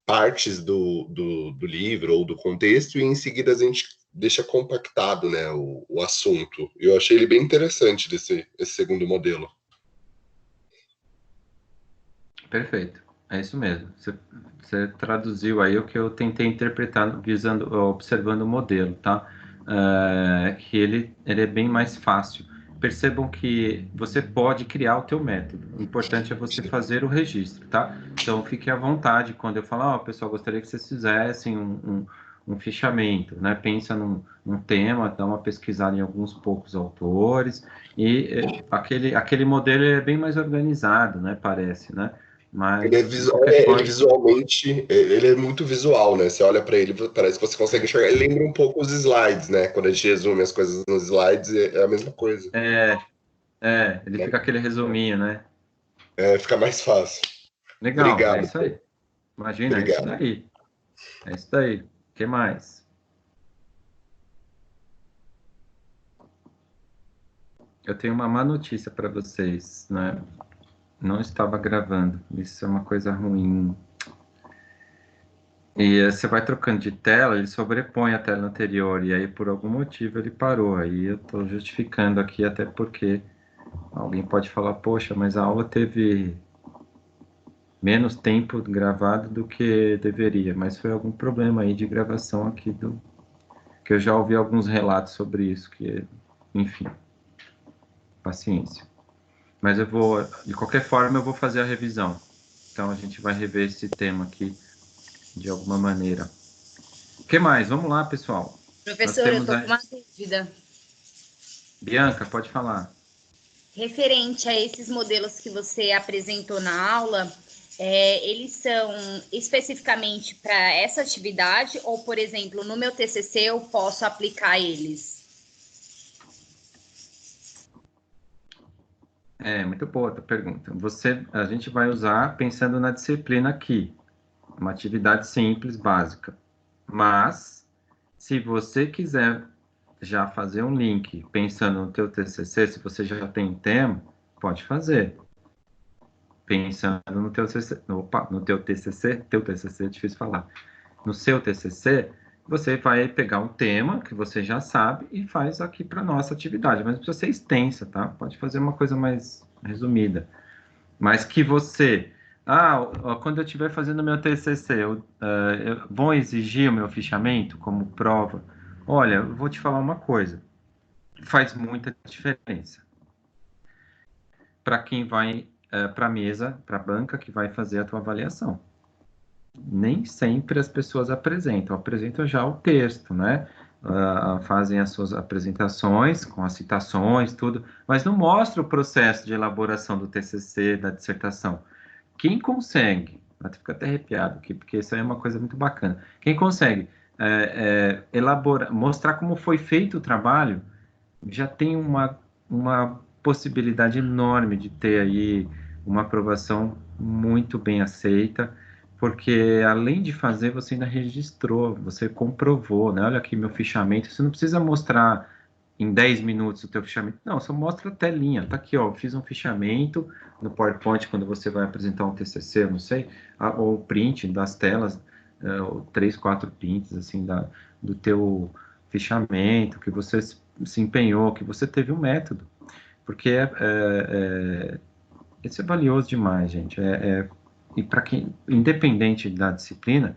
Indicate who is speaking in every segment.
Speaker 1: partes do livro ou do contexto, e em seguida a gente deixa compactado, né, o assunto. Eu achei ele bem interessante esse segundo modelo.
Speaker 2: Perfeito, é isso mesmo. Você traduziu aí o que eu tentei interpretar observando o modelo, tá? Que ele é bem mais fácil. Percebam que você pode criar o teu método. O importante é você fazer o registro, tá? Então fique à vontade quando eu falar, pessoal, gostaria que vocês fizessem um fichamento, né? Pensa num tema, dá uma pesquisada em alguns poucos autores e aquele modelo é bem mais organizado, né? Parece, né? Mas, de qualquer
Speaker 1: Ele
Speaker 2: forma,
Speaker 1: visualmente, ele é muito visual, né? Você olha para ele, parece que você consegue enxergar. Ele lembra um pouco os slides, né? Quando a gente resume as coisas nos slides, é a mesma coisa,
Speaker 2: ele
Speaker 1: né?
Speaker 2: fica aquele resuminho, né?
Speaker 1: Fica mais fácil.
Speaker 2: Legal, é
Speaker 1: Obrigado,
Speaker 2: isso aí. Imagina, é isso
Speaker 1: obrigado.
Speaker 2: daí. É isso daí. O que mais? Eu tenho uma má notícia para vocês, né? Não estava gravando. Isso é uma coisa ruim. E você vai trocando de tela, ele sobrepõe a tela anterior, e aí por algum motivo ele parou. Aí eu estou justificando aqui, até porque alguém pode falar, poxa, mas a aula teve menos tempo gravado do que deveria, mas foi algum problema aí de gravação aqui que eu já ouvi alguns relatos sobre isso, que, enfim, paciência. Mas eu vou, de qualquer forma, eu vou fazer a revisão. Então a gente vai rever esse tema aqui de alguma maneira. O que mais? Vamos lá, pessoal. Nós
Speaker 3: Professor, eu
Speaker 2: temos
Speaker 3: tô
Speaker 2: a
Speaker 3: com uma dúvida.
Speaker 2: Bianca, pode falar.
Speaker 3: Referente a esses modelos que você apresentou na aula, eles são especificamente para essa atividade ou, por exemplo, no meu TCC eu posso aplicar eles?
Speaker 2: Muito boa a tua pergunta. A gente vai usar pensando na disciplina aqui, uma atividade simples, básica. Mas, se você quiser já fazer um link pensando no teu TCC, se você já tem um tema, pode fazer. Pensando no teu TCC, no teu TCC é difícil falar. No seu TCC, você vai pegar um tema que você já sabe e faz aqui para nossa atividade, mas não precisa ser extensa, tá? Pode fazer uma coisa mais resumida. Mas que você, quando eu estiver fazendo meu TCC, vão exigir o meu fichamento como prova? Olha, eu vou te falar uma coisa, faz muita diferença para quem vai para a mesa, para a banca que vai fazer a tua avaliação. Nem sempre as pessoas apresentam já o texto, né? Fazem as suas apresentações com as citações, tudo, mas não mostra o processo de elaboração do TCC, da dissertação. Quem consegue, eu fico até arrepiado aqui, porque isso aí é uma coisa muito bacana. Quem consegue elaborar, mostrar como foi feito o trabalho, já tem uma possibilidade enorme de ter aí uma aprovação muito bem aceita, porque além de fazer, você ainda registrou, você comprovou, né? Olha aqui meu fichamento, você não precisa mostrar em 10 minutos o teu fichamento, não, só mostra a telinha, tá aqui, ó, eu fiz um fichamento no PowerPoint quando você vai apresentar um TCC, eu não sei, ou print das telas, ou 3, 4 prints, assim, do teu fichamento, que você se empenhou, que você teve um método, porque isso é valioso demais, gente. E para quem, independente da disciplina,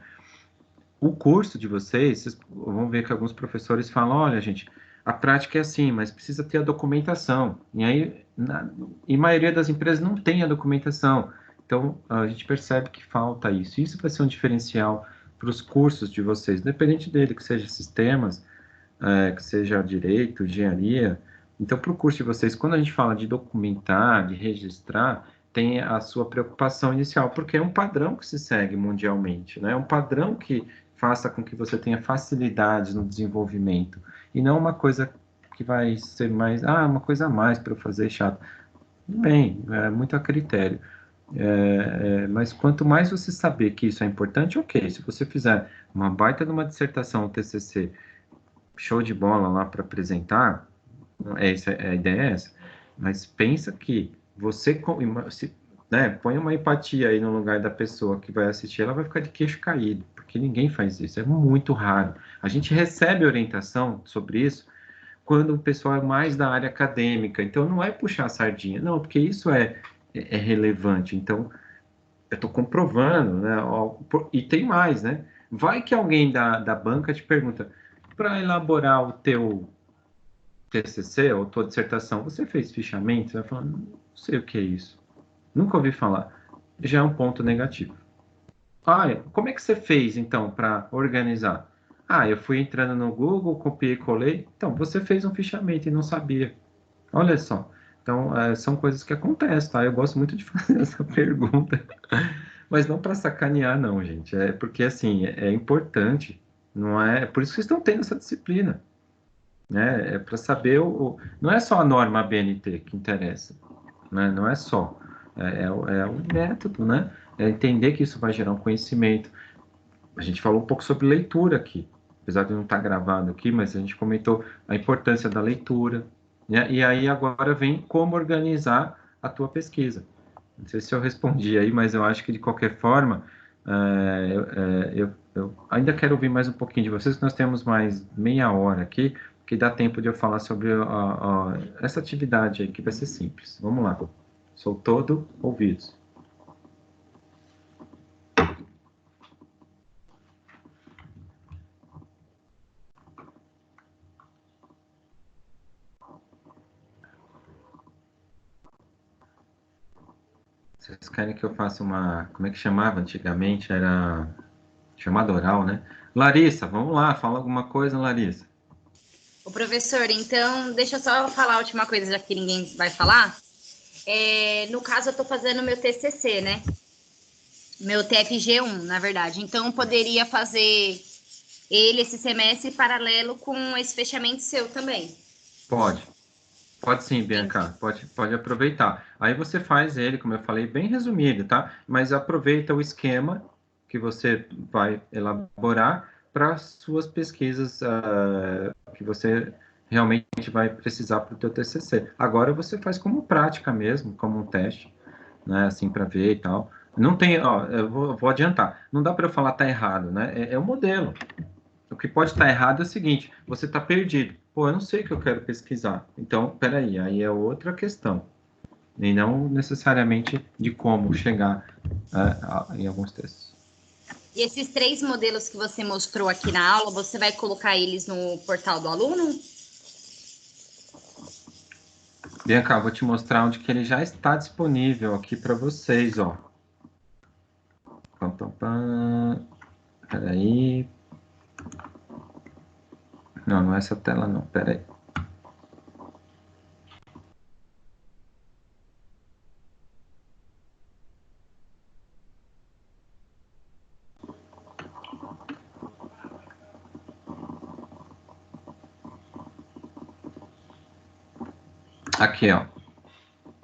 Speaker 2: o curso de vocês vão ver que alguns professores falam, olha, gente, a prática é assim, mas precisa ter a documentação. E aí, em maioria das empresas não tem a documentação. Então, a gente percebe que falta isso. Isso vai ser um diferencial para os cursos de vocês, independente dele, que seja sistemas, que seja direito, engenharia. Então, para o curso de vocês, quando a gente fala de documentar, de registrar, tem a sua preocupação inicial, porque é um padrão que se segue mundialmente, né? É um padrão que faça com que você tenha facilidades no desenvolvimento, e não uma coisa que vai ser mais, uma coisa a mais para eu fazer chato. Bem, é muito a critério. Mas quanto mais você saber que isso é importante, ok. Se você fizer uma baita de uma dissertação, um TCC, show de bola lá para apresentar, a ideia é essa. Mas pensa que você, né? Põe uma empatia aí no lugar da pessoa que vai assistir, ela vai ficar de queixo caído, porque ninguém faz isso, é muito raro. A gente recebe orientação sobre isso quando o pessoal é mais da área acadêmica, então não é puxar a sardinha, não, porque isso é relevante. Então, eu estou comprovando, né? E tem mais, né? Vai que alguém da banca te pergunta, para elaborar o teu TCC ou tua dissertação, você fez fichamento? Você vai falar, não sei o que é isso. Nunca ouvi falar. Já é um ponto negativo. Ah, como é que você fez, então, para organizar? Ah, eu fui entrando no Google, copiei e colei. Então, você fez um fichamento e não sabia. Olha só. Então, são coisas que acontecem, tá? Eu gosto muito de fazer essa pergunta. Mas não para sacanear, não, gente. É porque, assim, é importante. Não é por isso que vocês estão tendo essa disciplina, né? É para saber não é só a norma BNT que interessa, né? Não é só, o método, né? É entender que isso vai gerar um conhecimento. A gente falou um pouco sobre leitura aqui, apesar de não estar gravado aqui, mas a gente comentou a importância da leitura, né? E aí agora vem como organizar a tua pesquisa. Não sei se eu respondi aí, mas eu acho que de qualquer forma, eu ainda quero ouvir mais um pouquinho de vocês, que nós temos mais meia hora aqui, que dá tempo de eu falar sobre essa atividade aí, que vai ser simples. Vamos lá. Sou todo ouvidos. Vocês querem que eu faça uma... Como é que chamava antigamente? Era chamada oral, né? Larissa, vamos lá. Fala alguma coisa, Larissa.
Speaker 3: O professor, então, deixa eu só falar a última coisa, já que ninguém vai falar. No caso, eu estou fazendo meu TCC, né? Meu TFG1, na verdade. Então, eu poderia fazer ele esse semestre paralelo com esse fechamento seu também.
Speaker 2: Pode. Pode sim, Bianca, pode aproveitar. Aí você faz ele, como eu falei, bem resumido, tá? Mas aproveita o esquema que você vai elaborar para as suas pesquisas que você realmente vai precisar para o teu TCC. Agora você faz como prática mesmo, como um teste, né? Assim, para ver e tal. Não tem, ó, eu vou adiantar, não dá para eu falar tá errado, né? É o modelo. O que pode estar errado é o seguinte, você está perdido. Pô, eu não sei o que eu quero pesquisar. Então, peraí, aí é outra questão. E não necessariamente de como chegar em alguns textos.
Speaker 3: E esses 3 modelos que você mostrou aqui na aula, você vai colocar eles no portal do aluno?
Speaker 2: Bianca, vou te mostrar onde que ele já está disponível aqui para vocês, ó. Peraí. Não é essa tela não, peraí. Aqui, ó.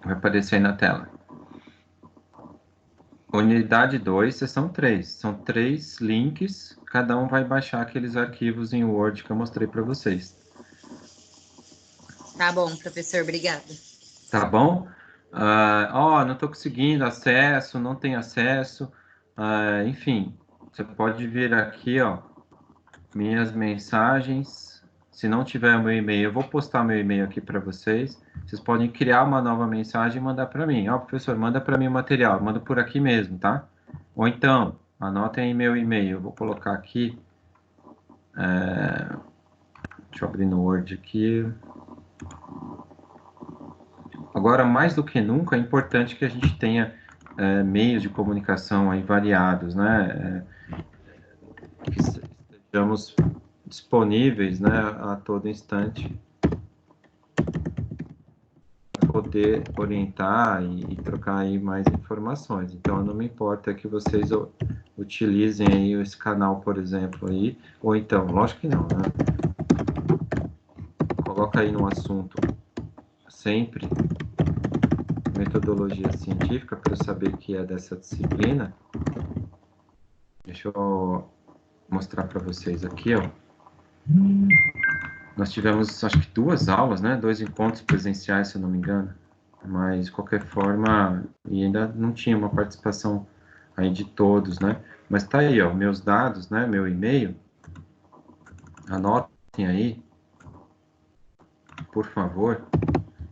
Speaker 2: Vai aparecer aí na tela. Unidade 2, seção 3. São 3 links, cada um vai baixar aqueles arquivos em Word que eu mostrei para vocês.
Speaker 3: Tá bom, professor, obrigada.
Speaker 2: Tá bom? Não estou conseguindo acesso, não tem acesso. Enfim, você pode vir aqui, ó, minhas mensagens. Se não tiver meu e-mail, eu vou postar meu e-mail aqui para vocês. Vocês podem criar uma nova mensagem e mandar para mim. Ó, professor, manda para mim o material. Manda por aqui mesmo, tá? Ou então, anotem aí meu e-mail. Eu vou colocar aqui. Deixa eu abrir no Word aqui. Agora, mais do que nunca, é importante que a gente tenha meios de comunicação aí variados, né? Que estejamos disponíveis, né, a todo instante para poder orientar e trocar aí mais informações. Então, não me importa que vocês utilizem aí esse canal, por exemplo, aí, ou então, lógico que não, né? Coloca aí no assunto sempre metodologia científica para eu saber que é dessa disciplina. Deixa eu mostrar para vocês aqui, ó. Nós tivemos, acho que 2 aulas, né? 2 encontros presenciais, se eu não me engano. Mas, de qualquer forma, e ainda não tinha uma participação aí de todos, né? Mas tá aí, ó, meus dados, né? Meu e-mail. Anotem aí, por favor.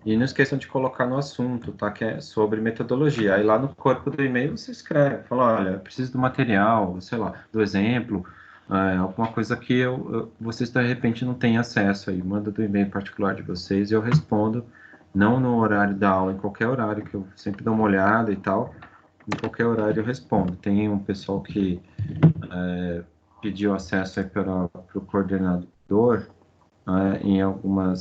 Speaker 2: E não esqueçam de colocar no assunto, tá? Que é sobre metodologia. Aí lá no corpo do e-mail você escreve, fala, olha, eu preciso do material, sei lá, do exemplo, alguma coisa que vocês de repente não têm acesso aí. Manda do e-mail particular de vocês e eu respondo, não no horário da aula, em qualquer horário, que eu sempre dou uma olhada e tal. Em qualquer horário eu respondo. Tem um pessoal que pediu acesso aí para o coordenador, em algumas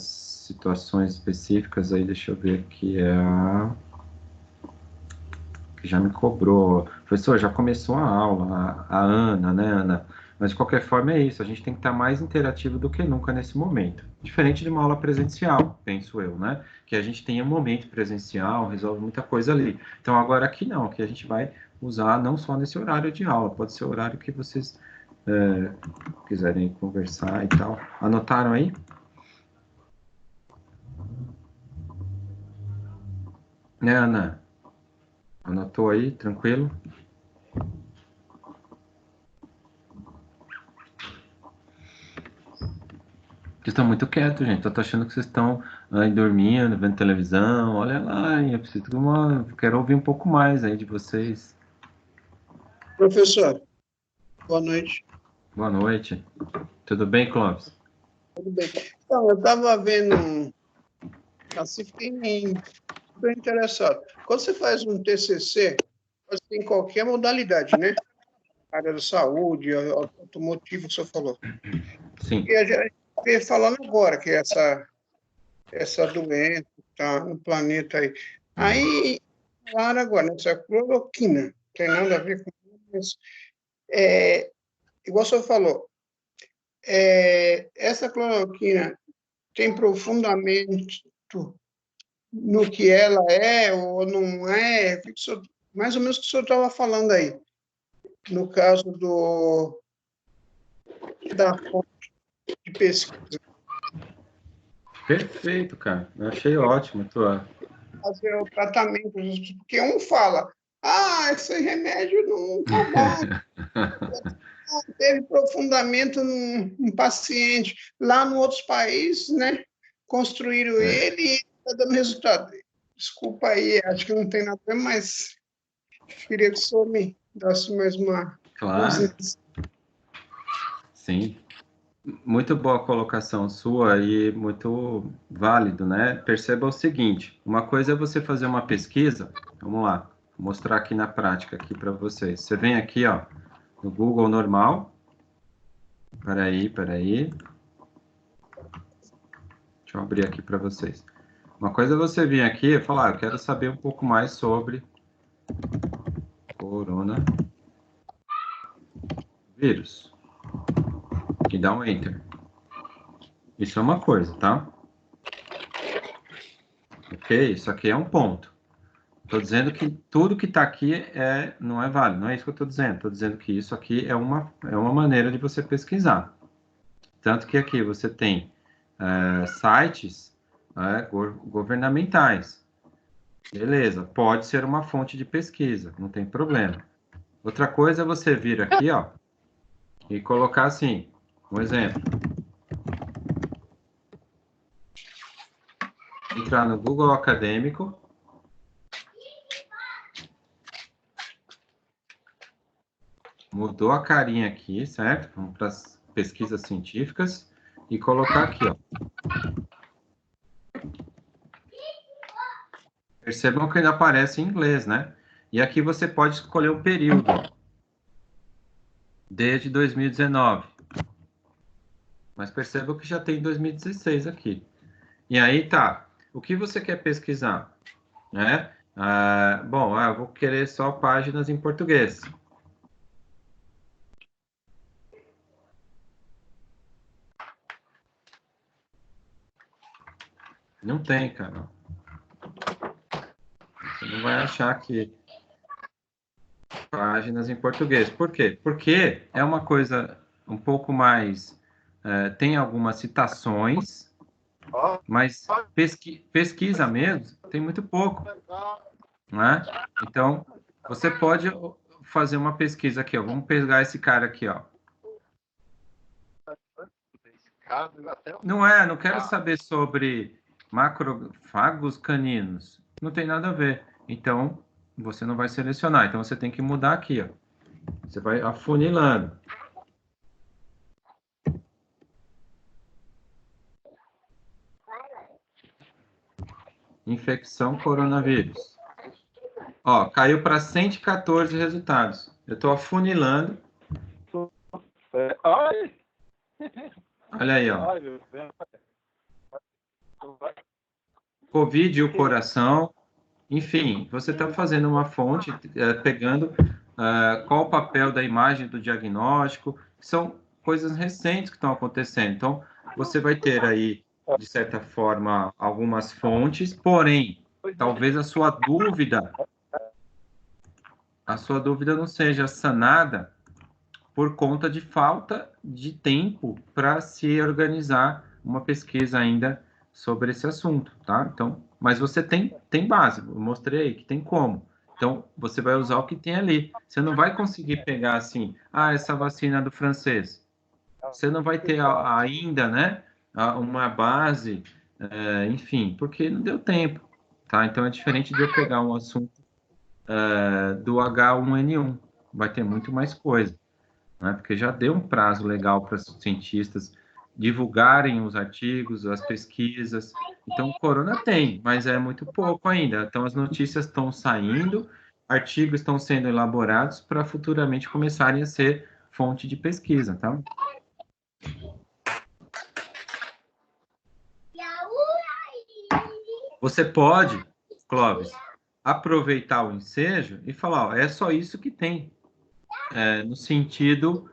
Speaker 2: situações específicas, aí deixa eu ver aqui, que já me cobrou. Professor, já começou a aula, a Ana, né, Ana? Mas de qualquer forma é isso, a gente tem que estar mais interativo do que nunca nesse momento. Diferente de uma aula presencial, penso eu, né? Que a gente tem um momento presencial, resolve muita coisa ali. Então agora aqui não, que a gente vai usar não só nesse horário de aula, pode ser o horário que vocês quiserem conversar e tal. Anotaram aí? Né, Ana? Anotou aí, tranquilo? Vocês estão muito quietos, gente. Eu tô achando que vocês estão aí dormindo, vendo televisão. Olha lá, eu preciso de uma. Quero ouvir um pouco mais aí de vocês.
Speaker 4: Professor, boa noite.
Speaker 2: Boa noite. Tudo bem, Clóvis?
Speaker 4: Tudo bem? Então, eu estava vendo, assim, fiquei super interessado. Quando você faz um TCC, pode ser em qualquer modalidade, né? Área da saúde, automotivo, que você falou.
Speaker 2: Sim.
Speaker 4: E a gente veio falando agora que essa doença está no planeta aí. Aí, falaram agora, nessa cloroquina, não tem nada a ver com isso. Igual o senhor falou, essa cloroquina tem profundamento no que ela é ou não é, mais ou menos o que o senhor estava falando aí, no caso da fonte de pesquisa.
Speaker 2: Perfeito, cara. Eu achei ótimo a tua.
Speaker 4: Fazer o tratamento, porque um fala, esse remédio não está bom, não teve profundamento num paciente. Lá no outros países, né, construíram ele e está dando resultado. Desculpa aí, acho que não tem nada a ver, mas queria que o senhor me desse mais uma
Speaker 2: Claro. Sim. Muito boa colocação sua e muito válido, né? Perceba o seguinte, uma coisa é você fazer uma pesquisa, vamos lá, vou mostrar aqui na prática aqui para vocês. Você vem aqui, ó, no Google normal. Peraí. Deixa eu abrir aqui para vocês. Uma coisa é você vir aqui e falar, eu quero saber um pouco mais sobre coronavírus. E dá um Enter. Isso é uma coisa, tá? Ok? Isso aqui é um ponto. Estou dizendo que tudo que está aqui não é válido, não é isso que eu estou dizendo. Estou dizendo que isso aqui é uma maneira de você pesquisar. Tanto que aqui você tem sites governamentais. Beleza, pode ser uma fonte de pesquisa, não tem problema. Outra coisa é você vir aqui, ó, e colocar assim, um exemplo. Entrar no Google Acadêmico. Mudou a carinha aqui, certo? Vamos para as pesquisas científicas e colocar aqui, ó. Percebam que ainda aparece em inglês, né? E aqui você pode escolher um período, ó. Desde 2019. Mas percebam que já tem 2016 aqui. E aí tá. O que você quer pesquisar? Né? Bom, eu vou querer só páginas em português. Não tem, cara. Você não vai achar aqui páginas em português. Por quê? Porque é uma coisa um pouco mais... tem algumas citações, Mas pesquisa mesmo tem muito pouco, né? Então, você pode fazer uma pesquisa aqui, ó. Vamos pegar esse cara aqui, ó. Não quero saber sobre macrofagos caninos. Não tem nada a ver. Então, você não vai selecionar. Então, você tem que mudar aqui, ó. Você vai afunilando. Infecção coronavírus. Ó, caiu para 114 resultados. Eu estou afunilando. Olha aí, ó. Covid e o coração. Enfim, você está fazendo uma fonte, pegando qual o papel da imagem do diagnóstico. São coisas recentes que estão acontecendo. Então, você vai ter aí, de certa forma, algumas fontes, porém, talvez a sua dúvida não seja sanada por conta de falta de tempo para se organizar uma pesquisa ainda sobre esse assunto, tá? Então, mas você tem base, eu mostrei aí que tem como. Então, você vai usar o que tem ali. Você não vai conseguir pegar assim, essa vacina do francês. Você não vai ter ainda, né, uma base, enfim, porque não deu tempo, tá? Então, é diferente de eu pegar um assunto do H1N1. Vai ter muito mais coisa, né? Porque já deu um prazo legal para os cientistas divulgarem os artigos, as pesquisas. Então, o corona tem, mas é muito pouco ainda. Então, as notícias estão saindo, artigos estão sendo elaborados para futuramente começarem a ser fonte de pesquisa, tá? Você pode, Clóvis, aproveitar o ensejo e falar, ó, é só isso que tem, no sentido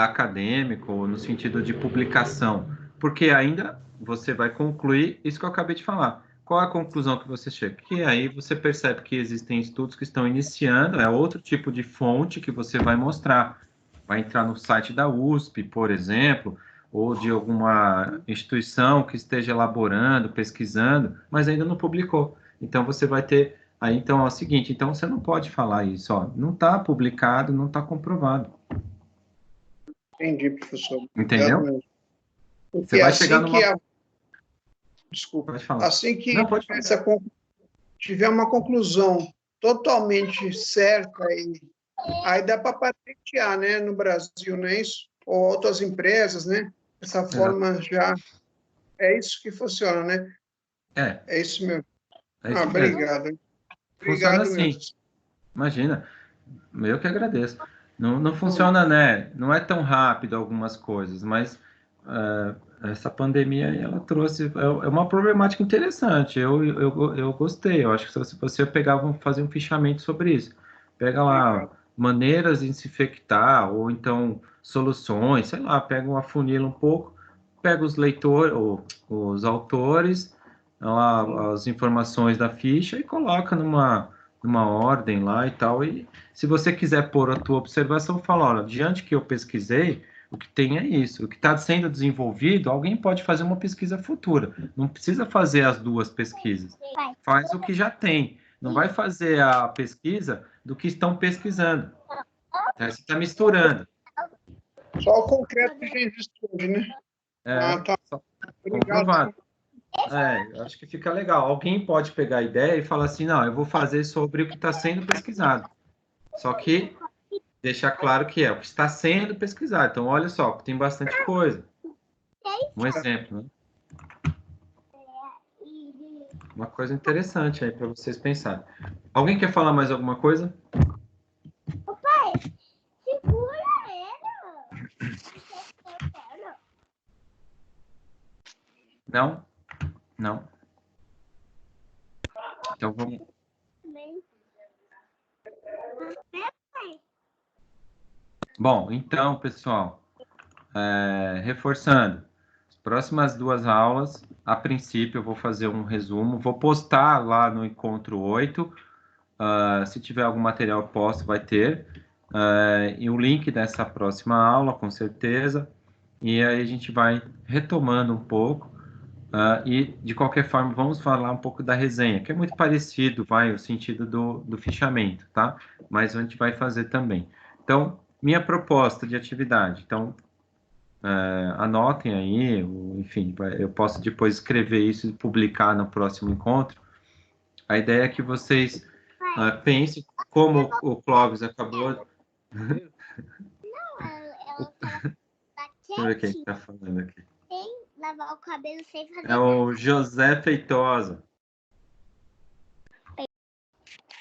Speaker 2: acadêmico, no sentido de publicação, porque ainda você vai concluir isso que eu acabei de falar. Qual é a conclusão que você chega? Que aí você percebe que existem estudos que estão iniciando, é outro tipo de fonte que você vai mostrar. Vai entrar no site da USP, por exemplo, ou de alguma instituição que esteja elaborando, pesquisando, mas ainda não publicou. Então você vai ter aí, então é o seguinte, então você não pode falar isso, ó, não está publicado, não está comprovado.
Speaker 4: Entendi, professor.
Speaker 2: Entendeu?
Speaker 4: Mesmo. Porque
Speaker 2: você vai chegar numa...
Speaker 4: Desculpa.
Speaker 2: Pode falar.
Speaker 4: Assim que
Speaker 2: não, pode falar.
Speaker 4: tiver uma conclusão totalmente certa, aí dá para patentear, né, no Brasil, não é isso? Ou outras empresas, né? Essa forma já... É isso que funciona, né? É isso mesmo.
Speaker 2: É isso
Speaker 4: obrigado.
Speaker 2: Mesmo.
Speaker 4: Obrigado
Speaker 2: funciona assim.
Speaker 4: mesmo.
Speaker 2: Imagina. Eu que agradeço. Não funciona, né? Não é tão rápido algumas coisas, mas essa pandemia aí, ela trouxe... É uma problemática interessante. Eu gostei. Eu acho que se você fazer um fichamento sobre isso. Pega lá maneiras de se infectar, ou então soluções, sei lá, pega uma funila um pouco, pega os leitores, ou os autores, as informações da ficha e coloca numa ordem lá e tal, e se você quiser pôr a tua observação, fala, olha, diante que eu pesquisei, o que tem é isso, o que está sendo desenvolvido, alguém pode fazer uma pesquisa futura, não precisa fazer as duas pesquisas, faz o que já tem, não vai fazer a pesquisa do que estão pesquisando, você está misturando.
Speaker 4: Só o concreto que já existe hoje, né?
Speaker 2: Tá. Comprovado. Acho que fica legal. Alguém pode pegar a ideia e falar assim, não, eu vou fazer sobre o que está sendo pesquisado. Só que deixar claro que é o que está sendo pesquisado. Então, olha só, tem bastante coisa. Um exemplo, né? Uma coisa interessante aí para vocês pensarem. Alguém quer falar mais alguma coisa?
Speaker 5: Pai, segura ela.
Speaker 2: Não? Não. Então vamos. Bom, então, pessoal, reforçando, as próximas 2 aulas, a princípio eu vou fazer um resumo, vou postar lá no Encontro 8, se tiver algum material posto, vai ter, e o link dessa próxima aula, com certeza, e aí a gente vai retomando um pouco, E, de qualquer forma, vamos falar um pouco da resenha, que é muito parecido, o sentido do fichamento, tá? Mas a gente vai fazer também. Então, minha proposta de atividade. Então, anotem aí, enfim, eu posso depois escrever isso e publicar no próximo encontro. A ideia é que vocês pensem, como o Clóvis acabou...
Speaker 5: Ela tá
Speaker 2: Deixa eu ver quem
Speaker 5: quietinha,
Speaker 2: está falando aqui.
Speaker 5: sem lavar o cabelo, sem fazer
Speaker 2: É o José Feitosa.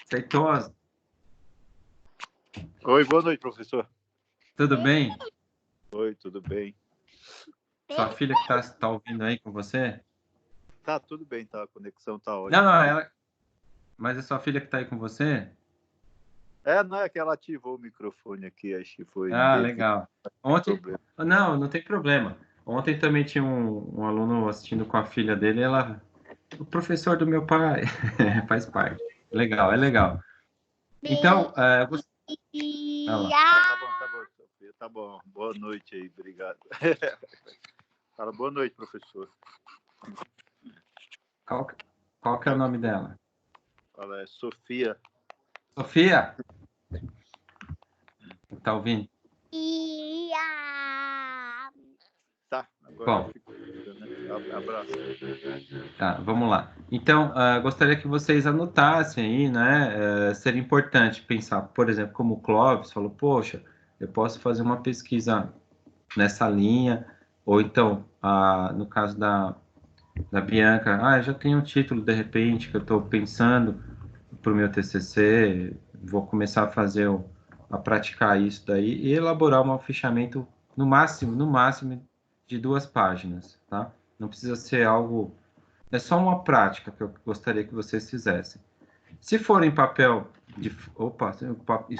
Speaker 2: Feitosa,
Speaker 6: Oi, boa noite, professor.
Speaker 2: tudo bem?
Speaker 6: Oi, tudo bem?
Speaker 2: Sua filha que tá ouvindo aí com você?
Speaker 6: Tá, tudo bem, tá? A conexão tá
Speaker 2: Não,
Speaker 6: ótima.
Speaker 2: não, mas é sua filha que está aí com você?
Speaker 6: Não é que ela ativou o microfone aqui, acho que foi.
Speaker 2: Legal. Ontem,
Speaker 6: problema.
Speaker 2: não tem problema. Ontem também tinha um aluno assistindo com a filha dele, o professor do meu pai, faz parte. Legal, é legal. Então,
Speaker 5: E
Speaker 2: olha lá.
Speaker 6: Tá bom, Sofia, tá bom. Boa noite aí, obrigado. Fala, boa noite, professor.
Speaker 2: Qual que é o nome dela?
Speaker 6: Fala, é Sofia.
Speaker 2: Sofia? Tá ouvindo?
Speaker 6: Tá, agora
Speaker 2: Bom.
Speaker 6: fico, né? Abraço.
Speaker 2: Tá, vamos lá. Então, gostaria que vocês anotassem aí, né? Seria importante pensar, por exemplo, como o Clóvis falou, poxa, eu posso fazer uma pesquisa nessa linha, ou então, no caso da Bianca, eu já tenho um título, de repente, que eu estou pensando para o meu TCC, vou começar a praticar isso daí e elaborar um fichamento no máximo de 2 páginas, tá? Não precisa ser algo... É só uma prática que eu gostaria que vocês fizessem. Se for em papel,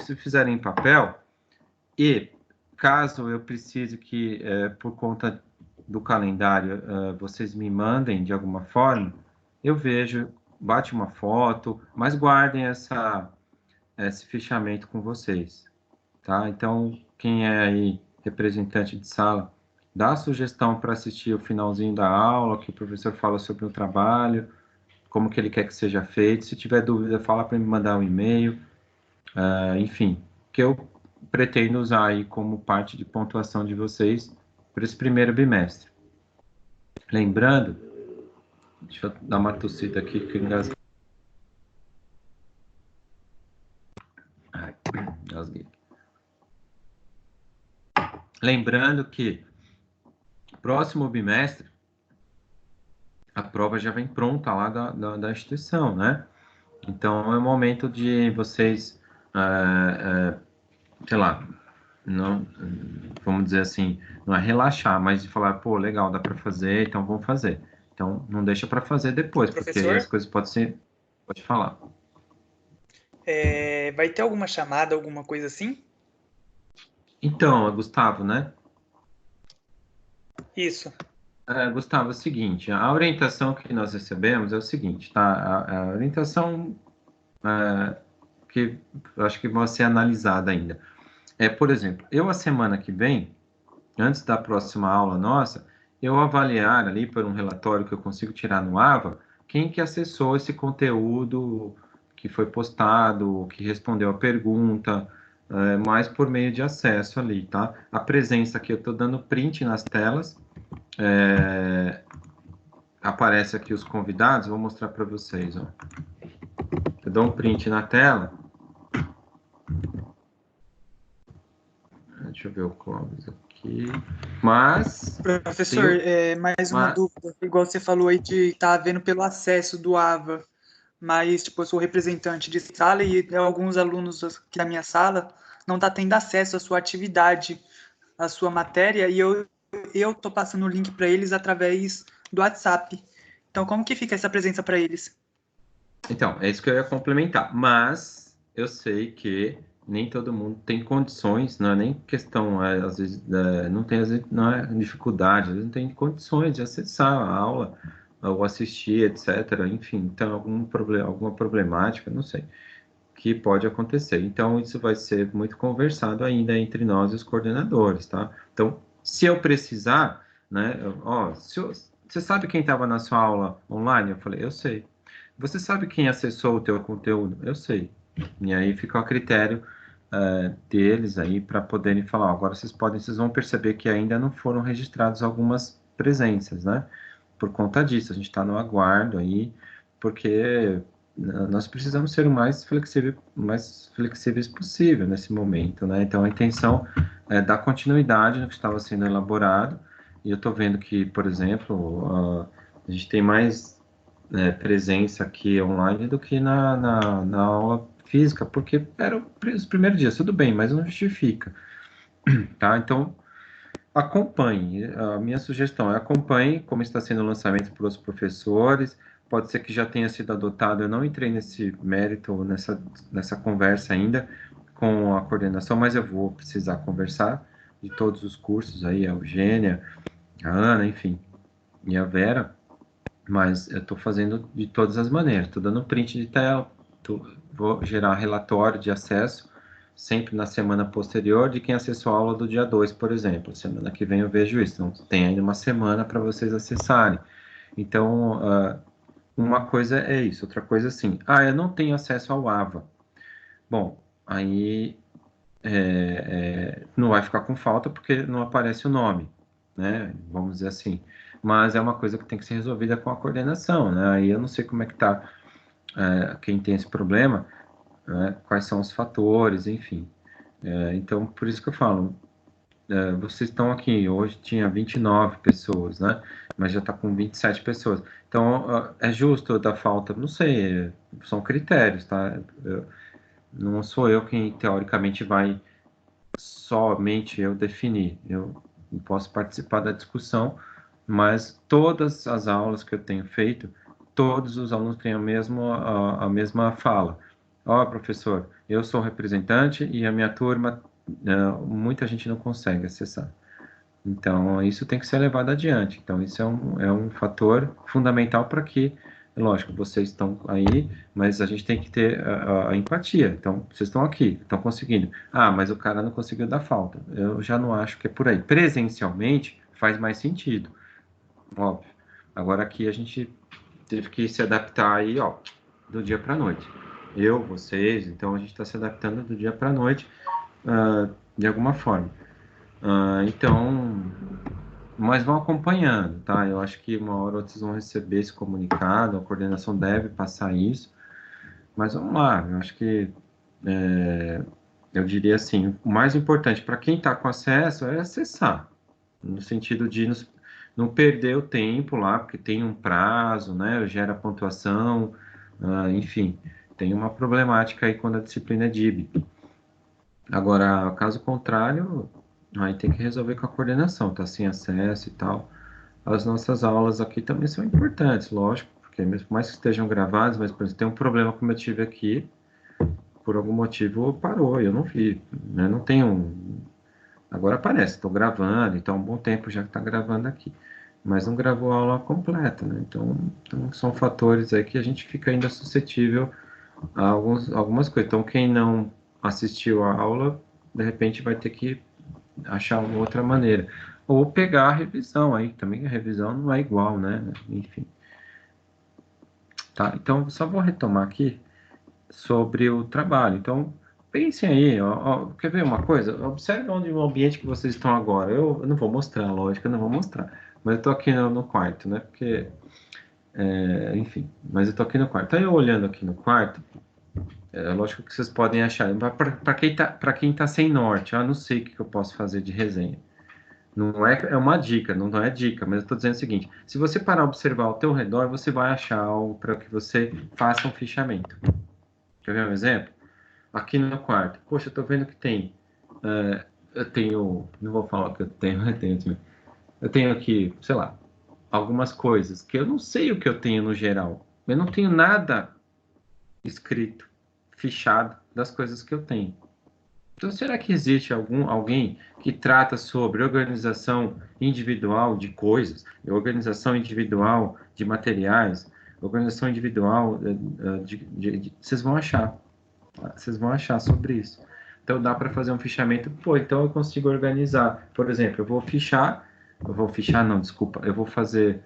Speaker 2: se fizerem em papel, e caso eu precise que, por conta do calendário, vocês me mandem de alguma forma, eu vejo, bate uma foto, mas guardem esse fichamento com vocês, tá? Então, quem é aí representante de sala, dá sugestão para assistir o finalzinho da aula, que o professor fala sobre o trabalho, como que ele quer que seja feito. Se tiver dúvida, fala para me mandar um e-mail. Enfim, que eu pretendo usar aí como parte de pontuação de vocês para esse primeiro bimestre. Lembrando, deixa eu dar uma tossida aqui que eu engasguei. Engasguei. Lembrando que próximo bimestre a prova já vem pronta lá da instituição, né? Então é o momento de vocês, sei lá, não, vamos dizer assim, não é relaxar, mas de falar, pô, legal, dá para fazer, então vamos fazer. Então não deixa para fazer depois, porque aí as coisas podem ser, pode falar.
Speaker 7: Vai ter alguma chamada, alguma coisa assim?
Speaker 2: Então, Gustavo, né?
Speaker 7: Isso.
Speaker 2: Gustavo, é o seguinte, a orientação que nós recebemos é o seguinte, tá? A orientação que eu acho que vai ser analisada ainda. Por exemplo, a semana que vem, antes da próxima aula nossa, eu avaliar ali por um relatório que eu consigo tirar no AVA, quem que acessou esse conteúdo que foi postado, que respondeu a pergunta, mais por meio de acesso ali, tá? A presença aqui, eu estou dando print nas telas, aparece aqui os convidados, vou mostrar para vocês, ó. Eu dou um print na tela. Deixa eu ver o Clóvis aqui. Mas...
Speaker 7: Professor, mais uma dúvida. Igual você falou aí de estar vendo pelo acesso do AVA, mas, tipo, eu sou representante de sala e alguns alunos aqui da minha sala não tá tendo acesso à sua atividade, à sua matéria, e eu tô passando o link para eles através do WhatsApp. Então, como que fica essa presença para eles?
Speaker 2: Então, é isso que eu ia complementar. Mas eu sei que nem todo mundo tem condições, não é nem questão, às vezes, não é dificuldade, às vezes não tem condições de acessar a aula, ou assistir, etc. Enfim, então, alguma problemática, não sei, que pode acontecer. Então, isso vai ser muito conversado ainda entre nós e os coordenadores, tá? Então, se eu precisar, né, você sabe quem estava na sua aula online? Eu falei, eu sei. Você sabe quem acessou o teu conteúdo? Eu sei. E aí fica a critério deles aí para poderem falar, ó, agora vocês vão perceber que ainda não foram registradas algumas presenças, né? Por conta disso, a gente está no aguardo aí, porque nós precisamos ser o mais flexíveis possível nesse momento, né? Então, a intenção é dar continuidade no que estava sendo elaborado, e eu estou vendo que, por exemplo, a gente tem mais presença aqui online do que na aula física, porque eram os primeiros dias, tudo bem, mas não justifica, tá? Então, acompanhe. A minha sugestão é acompanhe como está sendo o lançamento para os professores. Pode ser que já tenha sido adotado. Eu não entrei nesse mérito, nessa conversa ainda com a coordenação, mas eu vou precisar conversar de todos os cursos aí, a Eugênia, a Ana, enfim, e a Vera. Mas eu estou fazendo de todas as maneiras. Estou dando print de tela, vou gerar relatório de acesso sempre na semana posterior de quem acessou a aula do dia 2, por exemplo. Semana que vem eu vejo isso. Então, tem ainda uma semana para vocês acessarem. Então, uma coisa é isso. Outra coisa assim, eu não tenho acesso ao AVA. Bom, aí não vai ficar com falta porque não aparece o nome, né? Vamos dizer assim. Mas é uma coisa que tem que ser resolvida com a coordenação, né? Aí eu não sei como é que está quem tem esse problema, né? Quais são os fatores, enfim. Então, por isso que eu falo, vocês estão aqui, hoje tinha 29 pessoas, né? Mas já está com 27 pessoas. Então, é justo dar falta? Não sei, são critérios, tá? Não sou eu quem, teoricamente, vai somente eu definir. Eu posso participar da discussão, mas todas as aulas que eu tenho feito, todos os alunos têm a mesma fala. Ó, professor, eu sou representante e a minha turma, muita gente não consegue acessar. Então, isso tem que ser levado adiante. Então, isso é um fator fundamental para que, lógico, vocês estão aí, mas a gente tem que ter a empatia. Então, vocês estão aqui, estão conseguindo. Mas o cara não conseguiu dar falta. Eu já não acho que é por aí. Presencialmente, faz mais sentido, óbvio. Agora, aqui a gente teve que se adaptar aí, ó, do dia para a noite. Vocês, então a gente está se adaptando do dia para a noite, de alguma forma. Então, mas vão acompanhando, tá? Eu acho que uma hora ou outra vocês vão receber esse comunicado, a coordenação deve passar isso, mas vamos lá, eu acho que, eu diria assim, o mais importante para quem está com acesso é acessar, no sentido de não perder o tempo lá, porque tem um prazo, né? Gera pontuação, enfim, tem uma problemática aí quando a disciplina é DIB. Agora, caso contrário, aí tem que resolver com a coordenação, tá sem acesso e tal. As nossas aulas aqui também são importantes, lógico, porque mesmo mais que estejam gravadas, mas, por exemplo, tem um problema como eu tive aqui, por algum motivo parou, eu não vi, né? Não tenho... Agora aparece, estou gravando, então há um bom tempo já que está gravando aqui, mas não gravou a aula completa, né? Então são fatores aí que a gente fica ainda suscetível a algumas coisas. Então, quem não assistiu a aula, de repente vai ter que achar uma outra maneira. Ou pegar a revisão aí, também a revisão não é igual, né? Enfim. Tá, então, só vou retomar aqui sobre o trabalho. Então, pensem aí, quer ver uma coisa? Observe onde o ambiente que vocês estão agora. Eu não vou mostrar, lógico, eu não vou mostrar. Mas eu estou aqui no quarto, né? Porque, enfim, mas eu estou aqui no quarto. Então, eu olhando aqui no quarto, lógico que vocês podem achar, para quem tá sem norte, não sei o que eu posso fazer de resenha. Não é uma dica, não é dica, mas eu estou dizendo o seguinte: se você parar a observar ao teu redor, você vai achar algo para que você faça um fichamento. Quer ver um exemplo? Aqui no quarto, poxa, eu estou vendo que tem, eu tenho, não vou falar o que eu tenho, eu tenho aqui, sei lá, algumas coisas que eu não sei o que eu tenho no geral, eu não tenho nada escrito, fichado das coisas que eu tenho. Então, será que existe alguém que trata sobre organização individual de coisas, organização individual de materiais, organização individual vocês vão achar. Vocês vão achar sobre isso. Então, dá para fazer um fichamento. Então eu consigo organizar. Por exemplo, eu vou fazer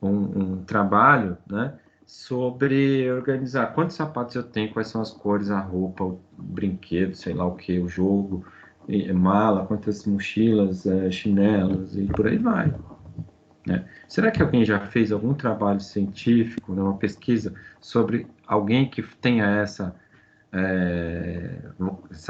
Speaker 2: um trabalho, né, sobre organizar quantos sapatos eu tenho, quais são as cores, a roupa, o brinquedo, sei lá o que, o jogo, mala, quantas mochilas, chinelos e por aí vai, né? Será que alguém já fez algum trabalho científico, né, uma pesquisa sobre alguém que tenha essa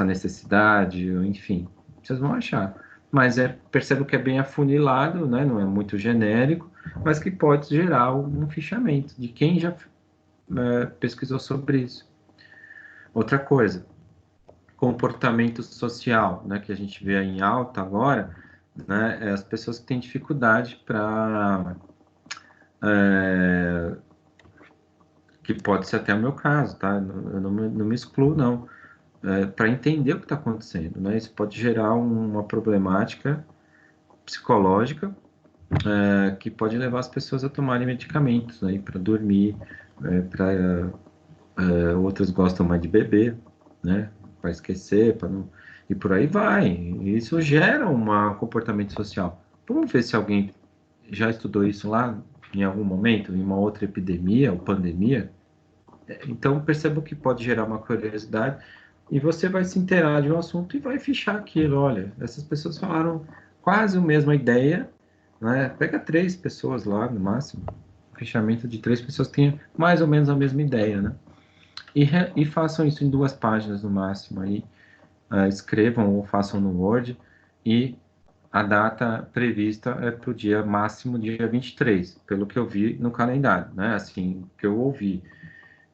Speaker 2: necessidade, enfim, vocês vão achar. Mas percebo que é bem afunilado, né? Não é muito genérico, mas que pode gerar um fichamento de quem já pesquisou sobre isso. Outra coisa, comportamento social, né? Que a gente vê aí em alta agora, né? É as pessoas que têm dificuldade para que pode ser até o meu caso, tá? Eu não me excluo, não. Para entender o que está acontecendo, né? Isso pode gerar uma problemática psicológica que pode levar as pessoas a tomarem medicamentos, né? Para dormir, outras gostam mais de beber, né? Para esquecer, para não... E por aí vai. E isso gera um comportamento social. Vamos ver se alguém já estudou isso lá em algum momento, em uma outra epidemia ou pandemia. Então, perceba que pode gerar uma curiosidade e você vai se inteirar de um assunto e vai fichar aquilo. Olha, essas pessoas falaram quase a mesma ideia, né? Pega 3 pessoas lá, no máximo. Um fichamento de 3 pessoas que tenham mais ou menos a mesma ideia, né? E façam isso em 2 páginas no máximo. Aí, escrevam ou façam no Word e a data prevista é para o dia máximo, dia 23, pelo que eu vi no calendário, né? Assim, que eu ouvi,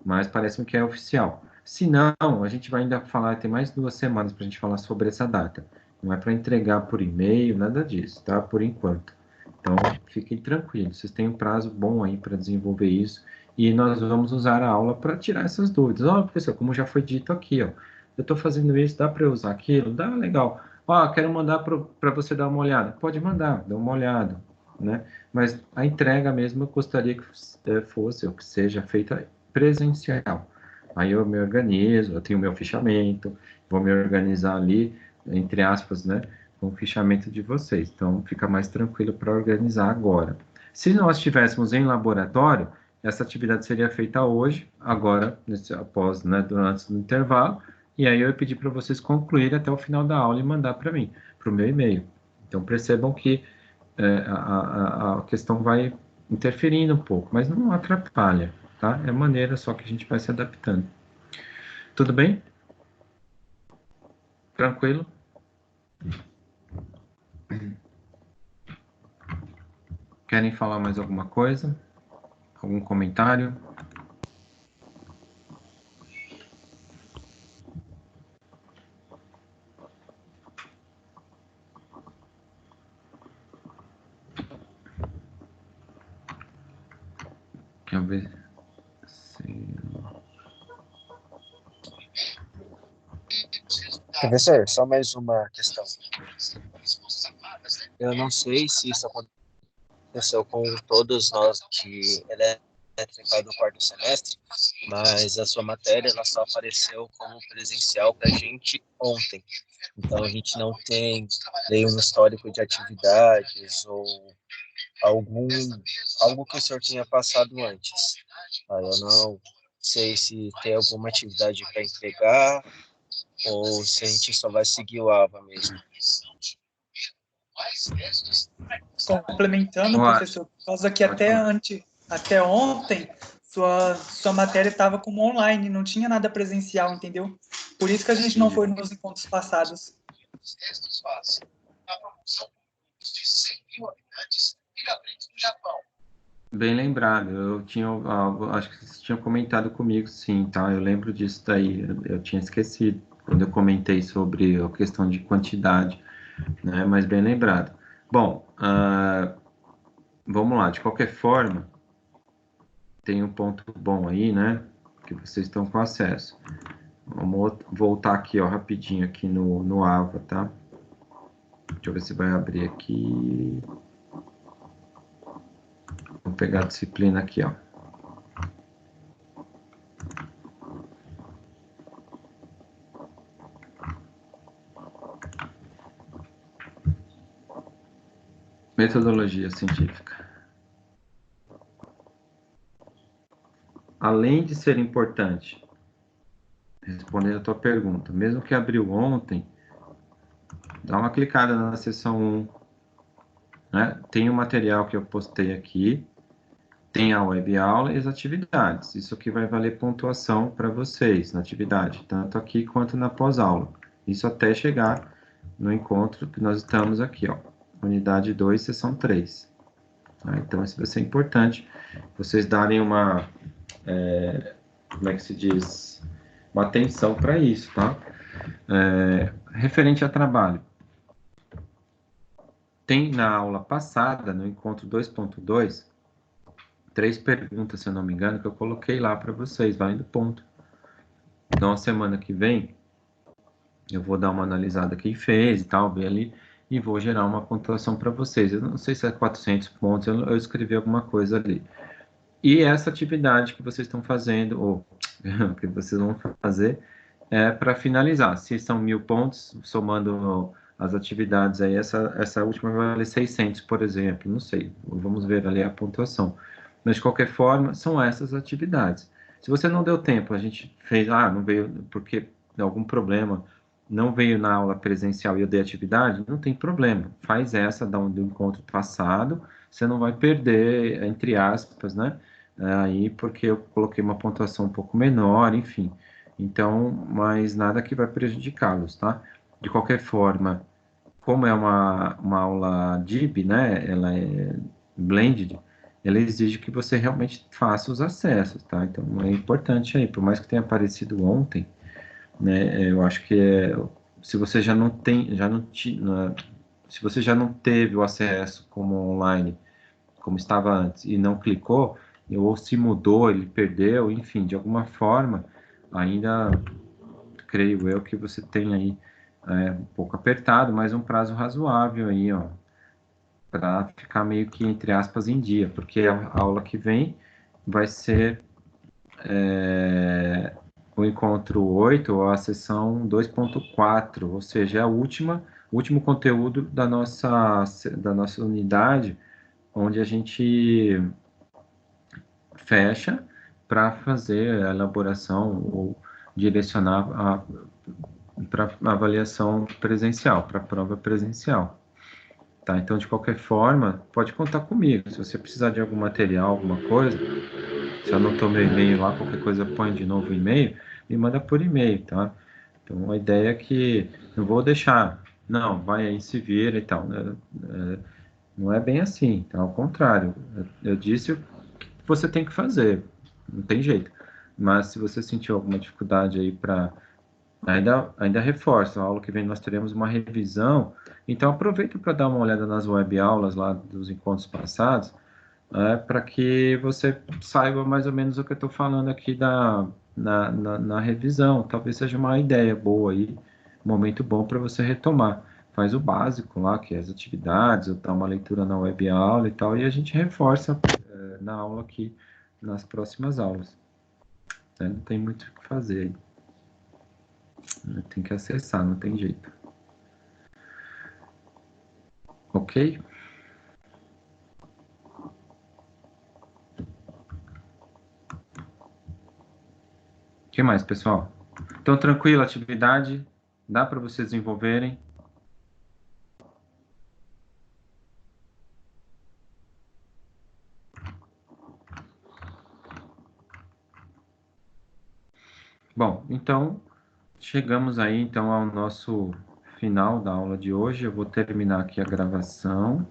Speaker 2: mas parece-me que é oficial. Se não, a gente vai ainda falar, tem mais 2 semanas para a gente falar sobre essa data. Não é para entregar por e-mail, nada disso, tá? Por enquanto. Então, fiquem tranquilos, vocês têm um prazo bom aí para desenvolver isso, e nós vamos usar a aula para tirar essas dúvidas. Ó, professor, como já foi dito aqui, ó, eu estou fazendo isso, dá para eu usar aquilo? Dá, legal. Ó, quero mandar para você dar uma olhada. Pode mandar, dá uma olhada, né? Mas a entrega mesmo eu gostaria que fosse, ou que seja feita presencial. Aí eu me organizo, eu tenho meu fichamento, vou me organizar ali, entre aspas, né, com o fichamento de vocês. Então, fica mais tranquilo para organizar agora. Se nós estivéssemos em laboratório, essa atividade seria feita hoje, agora, após, né, durante o intervalo, e aí eu ia pedir para vocês concluírem até o final da aula e mandar para mim, para o meu e-mail. Então, percebam que a questão vai interferindo um pouco, mas não atrapalha, tá? É maneira só que a gente vai se adaptando. Tudo bem? Tranquilo? Querem falar mais alguma coisa? Algum comentário? Quer ver?
Speaker 8: Professor, só mais uma questão. Eu não sei se isso aconteceu com todos nós de elétrica do quarto semestre, mas a sua matéria ela só apareceu como presencial para a gente ontem. Então a gente não tem nenhum histórico de atividades ou algo que o senhor tenha passado antes. Eu não sei se tem alguma atividade para entregar ou se a gente só vai seguir o AVA mesmo.
Speaker 7: Complementando, professor, por causa que até ontem sua matéria estava como online, não tinha nada presencial, entendeu? Por isso que a gente não foi nos encontros passados.
Speaker 2: Bem lembrado, acho que vocês tinham comentado comigo, sim, tá? Eu lembro disso daí, eu tinha esquecido quando eu comentei sobre a questão de quantidade, né? Mas bem lembrado. Bom, vamos lá, de qualquer forma, tem um ponto bom aí, né? Que vocês estão com acesso. Vamos voltar aqui, ó, rapidinho aqui no AVA, tá? Deixa eu ver se vai abrir aqui. Vou pegar a disciplina aqui, ó. Metodologia científica. além de ser importante, respondendo a tua pergunta, mesmo que abriu ontem, dá uma clicada na seção 1, né? Tem o material que eu postei aqui, tem a web aula e as atividades. Isso aqui vai valer pontuação para vocês na atividade, tanto aqui quanto na pós-aula. Isso até chegar no encontro que nós estamos aqui, ó, unidade 2, sessão 3. Tá? Então, isso vai ser importante, vocês darem uma, como é que se diz, uma atenção para isso, tá? Referente a trabalho. Tem na aula passada, no encontro 2.2, 3 perguntas, se eu não me engano, que eu coloquei lá para vocês, valendo ponto. Então, a semana que vem, eu vou dar uma analisada quem fez e tal, ver ali, e vou gerar uma pontuação para vocês. Eu não sei se é 400 pontos, eu escrevi alguma coisa ali. E essa atividade que vocês estão fazendo, ou que vocês vão fazer, é para finalizar. Se são 1000 pontos, somando as atividades aí, essa última vai valer 600, por exemplo, não sei, vamos ver ali a pontuação. Mas, de qualquer forma, são essas atividades. Se você não deu tempo, a gente fez, não veio porque algum problema, não veio na aula presencial e eu dei atividade, não tem problema. Faz essa do encontro passado, você não vai perder, entre aspas, né? Aí, porque eu coloquei uma pontuação um pouco menor, enfim. Então, mas nada que vai prejudicá-los, tá? De qualquer forma, como é uma aula DIB, né? Ela é blended, ela exige que você realmente faça os acessos, tá? Então, é importante aí, por mais que tenha aparecido ontem, né? Eu acho que se você já não tem, se você já não teve o acesso como online, como estava antes, e não clicou, ou se mudou, ele perdeu, enfim, de alguma forma, ainda creio eu que você tem aí um pouco apertado, mas um prazo razoável aí, ó, para ficar meio que, entre aspas, em dia, porque a aula que vem vai ser o encontro 8, ou a sessão 2.4, ou seja, é o último conteúdo da nossa unidade, onde a gente fecha para fazer a elaboração ou direcionar para avaliação presencial, para a prova presencial. Tá? Então, de qualquer forma, pode contar comigo. Se você precisar de algum material, alguma coisa, se anotou meu e-mail lá, qualquer coisa põe de novo o e-mail, me manda por e-mail, tá? Então, a ideia é que não vou deixar, não, vai aí, se vira e tal. Não é bem assim, tá? Ao contrário. Eu disse o que você tem que fazer, não tem jeito. Mas se você sentiu alguma dificuldade aí para... Ainda reforço, a aula que vem nós teremos uma revisão, então aproveita para dar uma olhada nas web aulas lá dos encontros passados, para que você saiba mais ou menos o que eu estou falando aqui na revisão. Talvez seja uma ideia boa aí, um momento bom para você retomar. Faz o básico lá, que é as atividades, ou dá uma leitura na web aula e tal, e a gente reforça na aula aqui, nas próximas aulas. Não tem muito o que fazer aí. Tem que acessar, não tem jeito. Ok? O que mais, pessoal? Então, tranquilo, atividade, dá para vocês desenvolverem. Bom, então, chegamos aí, então, ao nosso final da aula de hoje. Eu vou terminar aqui a gravação.